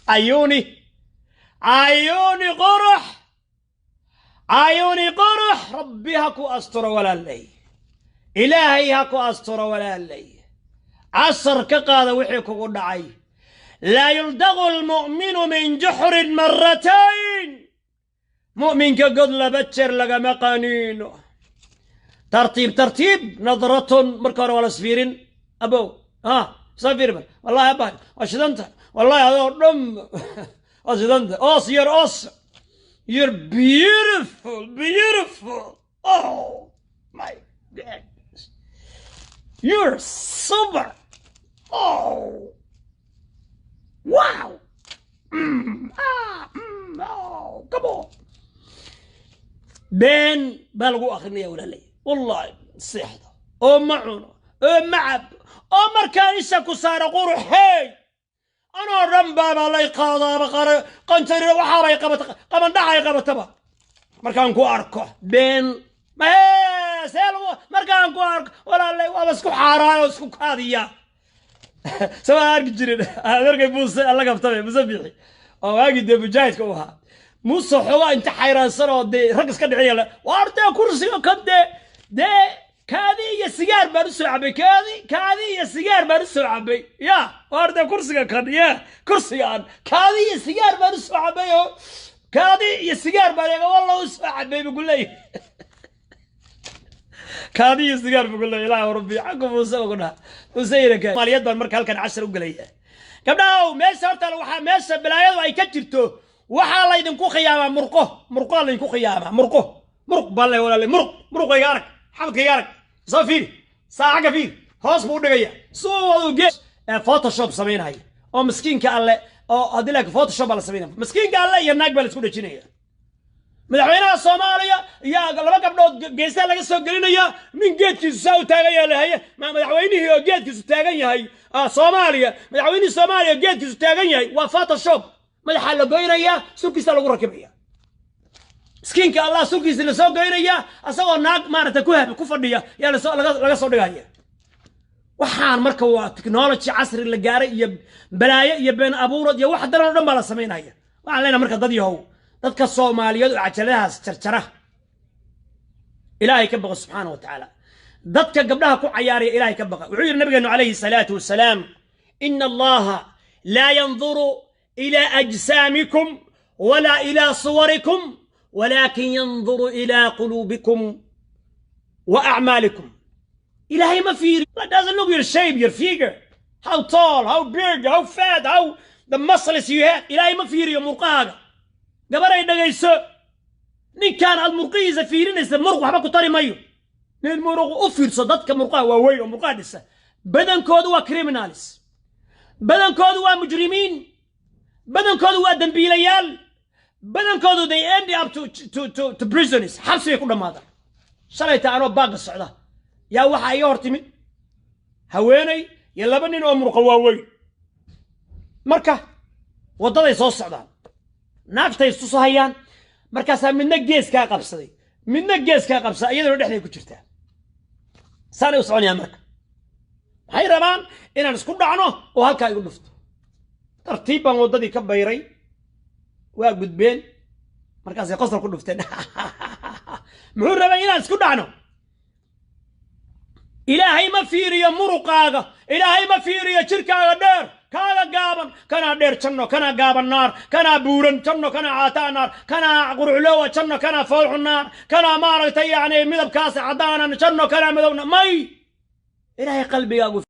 عيوني عيوني قرح عيوني قرح ربي هكو أستر ولا لي إلهي هكو أستر ولا لي عصر كقاد وحيكو قدعي لا يلدغ المؤمن من جحر مرتين مؤمن كقد لبتشر لقى مقانين ترتيب نظرة مركور ولا سفير أبو سفير والله أبا أشدنت والله هذا دم أشدنت أوس ير أوس you're beautiful oh my goodness you're super oh wow oh come on بين بلغوا أخرني ولا لي والله صحته أو معونه أو معب أو مركان يسكو صار قروح هاي أنا رمبا بالله يقاضى بقرة قنتري وحارة يقبت قمن دعا يقبت تبا مركان كو أركو بين ما هي سيلو مركان كو أرك ولا اللي وابسكو حارة واسكو كاذية سواء أرك جرين هذا يبوس الله قفتبه مسبيحي أو هاجي دي بجايت كوها موسى حوا انت حيران سنة دي رقص كده عيالة وارده كرسي وكده دي كاذي يا سيجار برسو عبي كاذي يا سيجار برسو عبي يا وارده كرسي كده يا كرسي كاذي يا سيجار برسو عبي كاذي يا سيجار بريغ والله اسمع عبي بيقول لي كاذي يا سيجار بيقول لي لا يا ربي حقه موسى وقلنا وسيرك ماليات بالمركه هلكن 10 وقليه قبلها ميسا horta waxa meesha bilaayadu ay ka jirto waxa la idinku qiyaama murqo la idinku qiyaama murq balle wala le murq ay arag xabadka ay arag safir saaca fiir hoos buu dhigaya soo wadu gees photoshop sameeyay oo miskiinka alle oo hadii la photoshop la sameeyay miskiinka alle iyo naag bal isku dhajinaya madaxweynaha Soomaaliya iyo laba gabdhood geesaha laga soo gelinaya nin geedkiisu soo taagay leeyahay madaxweynihii oo geedkiisu taagan yahay Soomaaliya madaxweynaha Soomaaliya geedkiisu taagan yahay waa photoshop madaxa la goynaya sulkiisa lagu rakibaya skinka Allah sulkiisa la soo goynaya asagoo naag maarata ku fadhiya yaa laga soo dhigaya waxaan marka waa technology casri la gaaray iyo balaayo iyo been abuurad iyo wax daran oo dhan baa la sameynaya waxaan leenahay marka dad yahow dadka Soomaaliyeed oo cajaladaas jarjara Ilaahay ka baqa subhanahu wa ta'ala dadka gabdhaha ku cayaariya Ilaahay ka baqa wuxuu yiri nabigeenu alayhi salatu wasalaam inna Allaha la yanzuru ila ajsamikum wala ila suwarikum walakin yanzuru ila qulubikum wa a'malikum Ilaahay ma fiiri doesn't look your shape your figure how tall how big how fat how the muscles you have Ilaahay ma fiiri murqaaga gabaray dhagayso ninkan almurqiisa fiirinaysa murq waxba ku tari mayo nin murq u fiirso dadka murqaha waa weey oo murqaadisa badankoodu waa criminals badankoodu waa mujrimiin badankoodu waa dambiilayaal badankoodu they end up to prisoners xabsi ku dhamaada shalayta anoo baaga socda yaa waxa ay hortimi haweenay iyo laba nin oo murqa waa weey marka wadaday soo socdaan naagtay isu soo hayaan markaas midna gees ka qabsaday iyadoo dhexday ku jirta saanay u soconayaan marka waxay rabaan inaan isku dhacno oo halka igu dhufto tartiiban wadadii ka bayray waa gudbeen markaas ay qosol ku dhufteen muxuu rabaa inaan isku dhacno Ilaahay ma fiiriyo muruqaaga Ilaahay ma fiiriyo jirkaaga dheer كانا قابن كانا دير جنو كانا قابن نار كانا بورن جنو كانا عاتا نار كانا قرعلوة جنو كانا فوح النار كانا مارتي يعني مذب كاس عدانا جنو كانا مذوبنا مي إلهي قلبي أقول